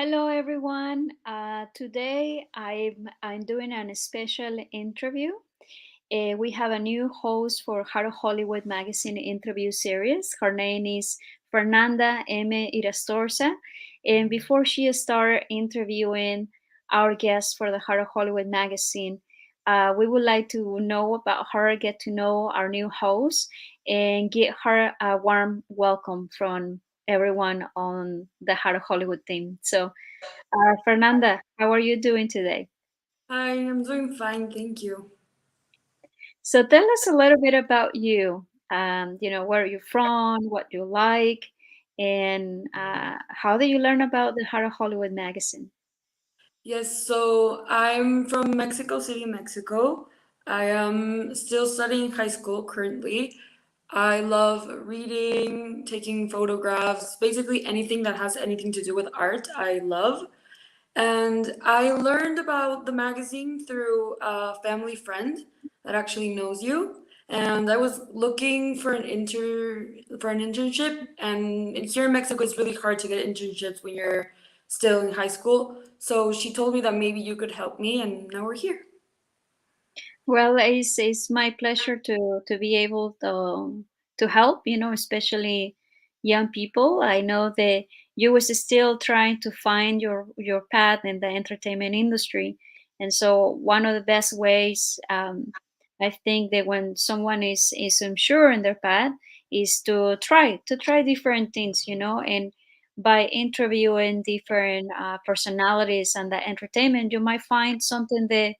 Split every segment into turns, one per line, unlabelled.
Hello, everyone. Today I'm doing a special interview. We have a new host for Heart of Hollywood magazine interview series. Her name is Fernanda M. Irastorza. And before she started interviewing our guests for the Heart of Hollywood magazine, we would like to know about her, get to know our new host, and give her a warm welcome from everyone on the Heart of Hollywood team. So, Fernanda, how are you doing today?
Hi, I'm doing fine, thank you.
So tell us a little bit about you. Where you're from, what you like, and how did you learn about the Heart of Hollywood magazine?
Yes, so I'm from Mexico City, Mexico. I am still studying high school currently. I love reading, taking photographs, basically anything that has anything to do with art, I love. And I learned about the magazine through a family friend that actually knows you. And I was looking for an internship, and here in Mexico, it's really hard to get internships when you're still in high school. So she told me that maybe you could help me, and now we're here.
Well, it's my pleasure to be able to help. Especially young people. I know that you was still trying to find your path in the entertainment industry, and so one of the best ways, I think, that when someone is unsure in their path is to try different things. And by interviewing different personalities and the entertainment, you might find something that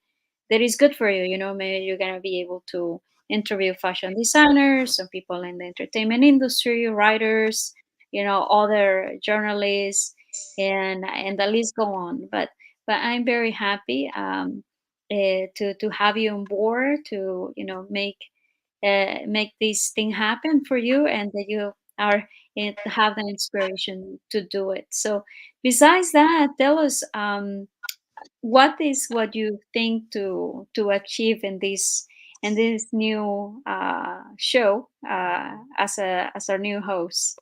is good for you. Maybe you're gonna be able to interview fashion designers, some people in the entertainment industry, writers, other journalists, and the list go on. But I'm very happy to have you on board to make this thing happen for you, and that you are have the inspiration to do it. So besides that, tell us. What is what you think to achieve in this new show as our new host?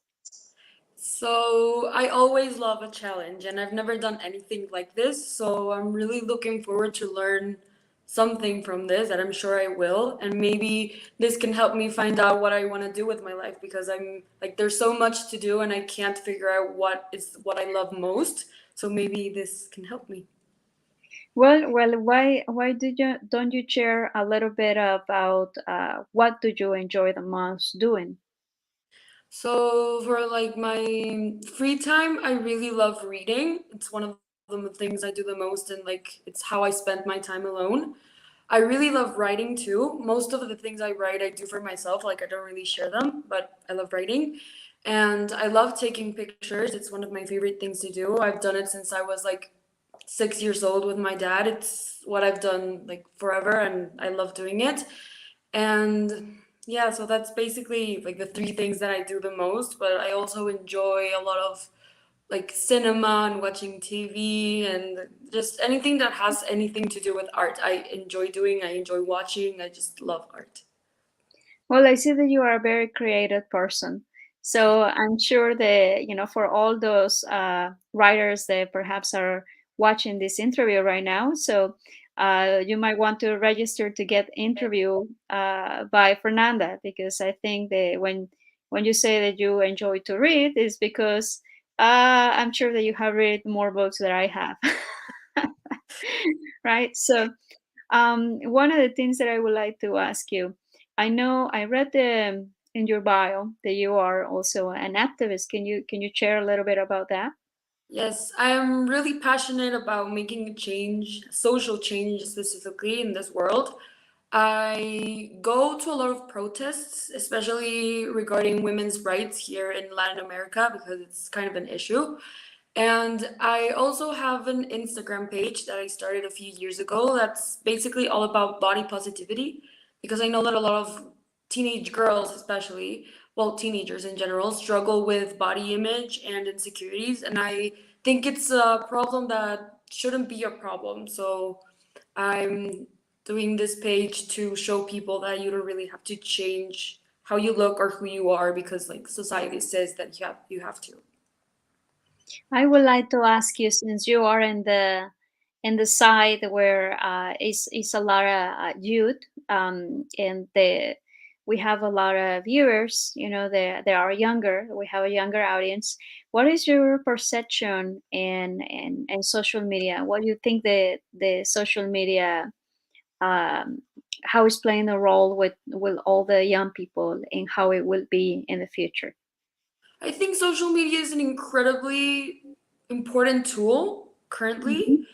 So I always love a challenge, and I've never done anything like this. So I'm really looking forward to learn something from this, and I'm sure I will. And maybe this can help me find out what I want to do with my life, because I'm like there's so much to do, and I can't figure out what I love most. So maybe this can help me.
Well, why don't you share a little bit about what do you enjoy the most doing?
So for like my free time, I really love reading. It's one of the things I do the most, and like it's how I spend my time alone. I really love writing too. Most of the things I write, I do for myself. Like I don't really share them, but I love writing. And I love taking pictures. It's one of my favorite things to do. I've done it since I was like 6 years old with my dad. It's what I've done like forever, and I love doing it. And yeah, so that's basically like the three things that I do the most. But I also enjoy a lot of like cinema and watching TV and just anything that has anything to do with art. I enjoy doing, I enjoy watching, I just love art.
Well, I see that you are a very creative person. So I'm sure that, for all those writers that perhaps are watching this interview right now, so you might want to register to get interviewed by Fernanda, because I think that when you say that you enjoy to read, is because I'm sure that you have read more books than I have. Right? So one of the things that I would like to ask you, I know I read in your bio that you are also an activist. Can you share a little bit about that?
Yes, I am really passionate about making a change, social change specifically in this world. I go to a lot of protests, especially regarding women's rights here in Latin America, because it's kind of an issue. And I also have an Instagram page that I started a few years ago that's basically all about body positivity, because I know that a lot of teenage girls, especially, well, teenagers in general, struggle with body image and insecurities. And I think it's a problem that shouldn't be a problem. So I'm doing this page to show people that you don't really have to change how you look or who you are because like society says that you have to.
I would like to ask you, since you are in the side where is a lot of youth, and the we have a lot of viewers. You know, they are younger. We have a younger audience. What is your perception in social media? What do you think the social media, um, how it's playing a role with all the young people and how it will be in the future?
I think social media is an incredibly important tool currently,
Mhm.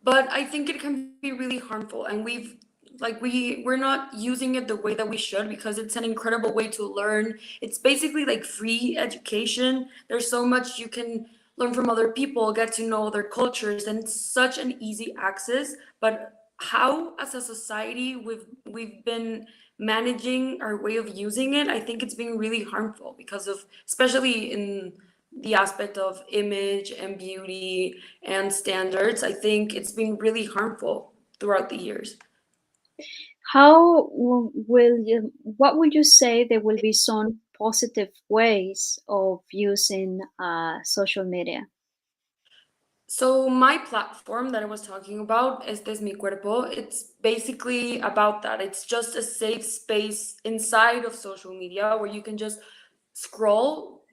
but I think it can be really harmful, and we're not using it the way that we should, because it's an incredible way to learn. It's basically like free education. There's so much you can learn from other people, get to know other cultures, and it's such an easy access. But how as a society we've been managing our way of using it, I think it's been really harmful because of, especially in the aspect of image and beauty and standards. I think it's been really harmful throughout the years.
How will you, what would you say there will be some positive ways of using social media?
So my platform that I was talking about, Este Es Mi Cuerpo, it's basically about that. It's just a safe space inside of social media where you can just scroll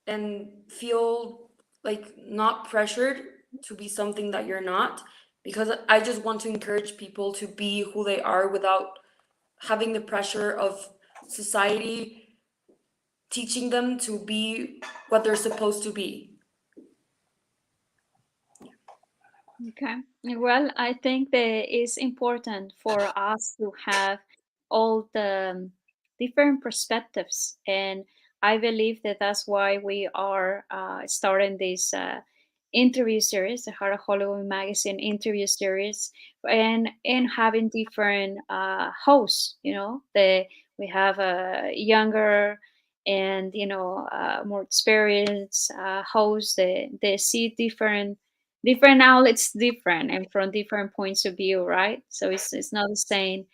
and feel like not pressured to be something that you're not, because I just want to encourage people to be who they are without having the pressure of society teaching them to be what they're supposed to be.
Okay. Well, I think that it's important for us to have all the different perspectives, and I believe that that's why we are starting this interview series, the Heart of Hollywood Magazine interview series, and having different hosts. You know, we have a younger and more experienced hosts. They see different outlets different and from different points of view, right? So it's not the same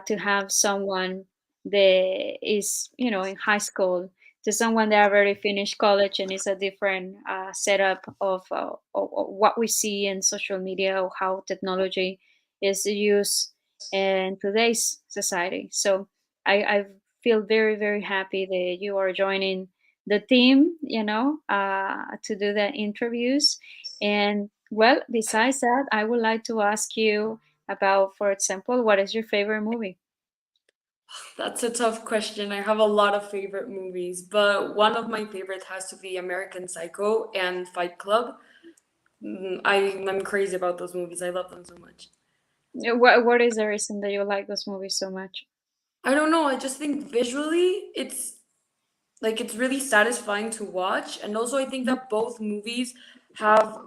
to have someone that is in high school to someone that already finished college, and it's a different setup of what we see in social media or how technology is used in today's society. So I feel very very happy that you are joining the team, to do the interviews. And well, besides that, I would like to ask you about, for example, what is your favorite movie?
That's a tough question. I have a lot of favorite movies, but one of my favorites has to be American Psycho and Fight Club. I'm crazy about those movies. I love them so much.
What is the reason that you like those movies so much?
I don't know. I just think visually it's really satisfying to watch, and also I think that both movies have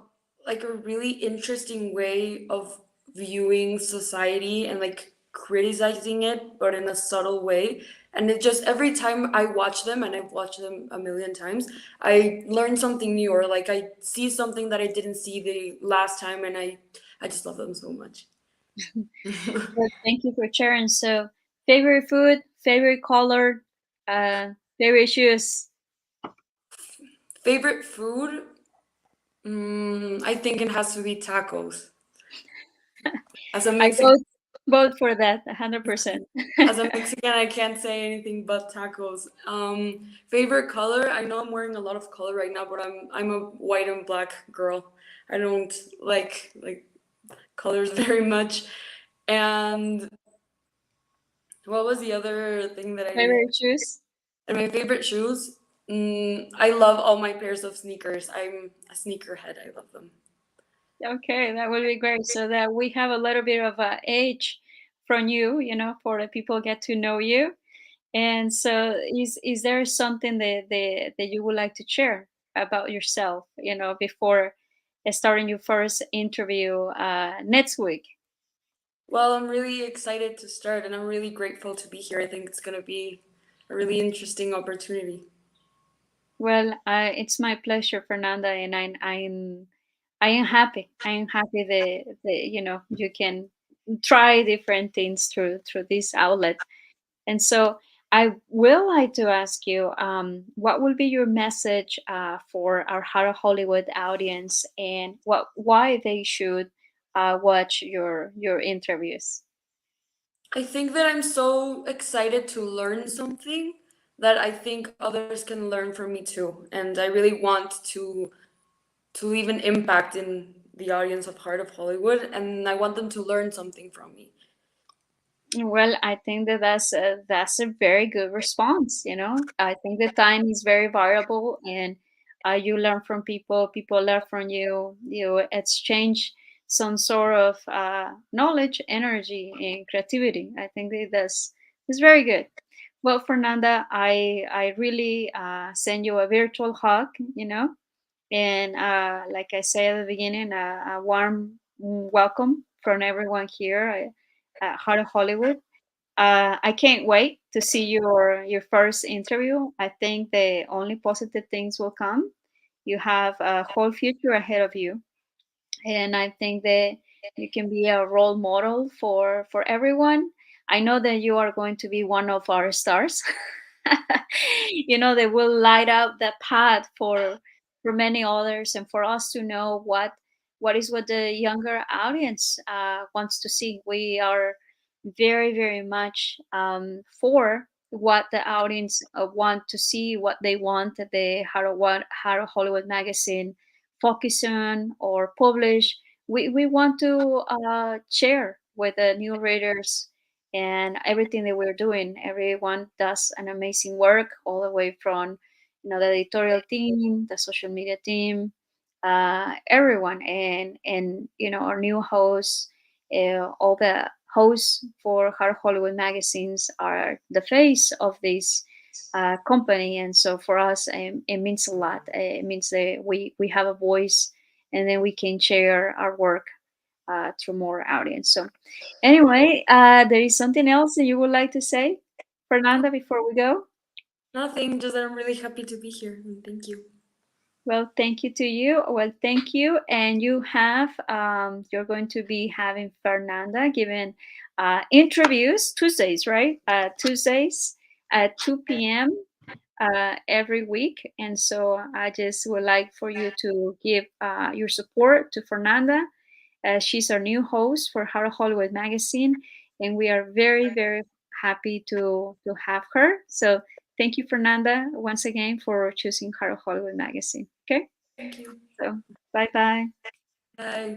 like a really interesting way of viewing society and like criticizing it, but in a subtle way. And it just, every time I watch them, and I've watched them a million times, I learn something new, or like I see something that I didn't see the last time, and I just love them so much.
Well, thank you for sharing. So, favorite food, favorite color, uh, favorite shoes.
Favorite food? I think it has to be tacos. As a
I
Mexican,
vote for that 100%.
As a Mexican, I can't say anything but tacos. Favorite color? I know I'm wearing a lot of color right now, but I'm a white and black girl. I don't like colors very much. And what was the other thing that I?
Favorite shoes.
And my favorite shoes? I love all my pairs of sneakers. I'm a sneakerhead. I love them.
Okay, that would be great. So that we have a little bit of age from you, for the people get to know you. And so, is there something that you would like to share about yourself, before starting your first interview next week?
Well, I'm really excited to start, and I'm really grateful to be here. I think it's gonna be a really interesting opportunity.
Well, it's my pleasure, Fernanda, and I am happy. I am happy that you can try different things through this outlet. And so I will like to ask you, what will be your message for our How Hollywood audience, and why they should watch your interviews?
I think that I'm so excited to learn something that I think others can learn from me too. And I really want to leave an impact in the audience of Heart of Hollywood, and I want them to learn something from me.
Well, I think that that's a very good response. You know, I think the time is very variable, and you learn from people, people learn from you. You exchange some sort of knowledge, energy, and creativity. I think that that's very good. Well, Fernanda, I really send you a virtual hug. You know, and like I said at the beginning, a warm welcome from everyone here at Heart of Hollywood. I can't wait to see your first interview. I think the only positive things will come. You have a whole future ahead of you, and I think that you can be a role model for everyone. I know that you are going to be one of our stars. You know, they will light up the path for many others, and for us to know what is what the younger audience wants to see. We are very very much for what the audience want to see, what they want that the How Hollywood magazine focus on or publish. We want to share with the new readers and everything that we're doing. Everyone does an amazing work, all the way from the editorial team, the social media team, everyone, and our new hosts, all the hosts for Hard Hollywood magazines are the face of this company, and so for us, it means a lot. It means that we have a voice, and then we can share our work to more audience. So, anyway, there is something else that you would like to say, Fernanda, before we go?
Nothing, just that I'm really happy to be here. And thank you.
Well, thank you to you. Well, thank you. And you're going to be having Fernanda giving interviews Tuesdays, right? Tuesdays at 2 p.m. Every week. And so I just would like for you to give your support to Fernanda. She's our new host for How Hollywood Magazine, and we are very, very happy to have her. So thank you, Fernanda, once again for choosing How Hollywood Magazine. Okay,
Thank you.
so bye bye.
Bye.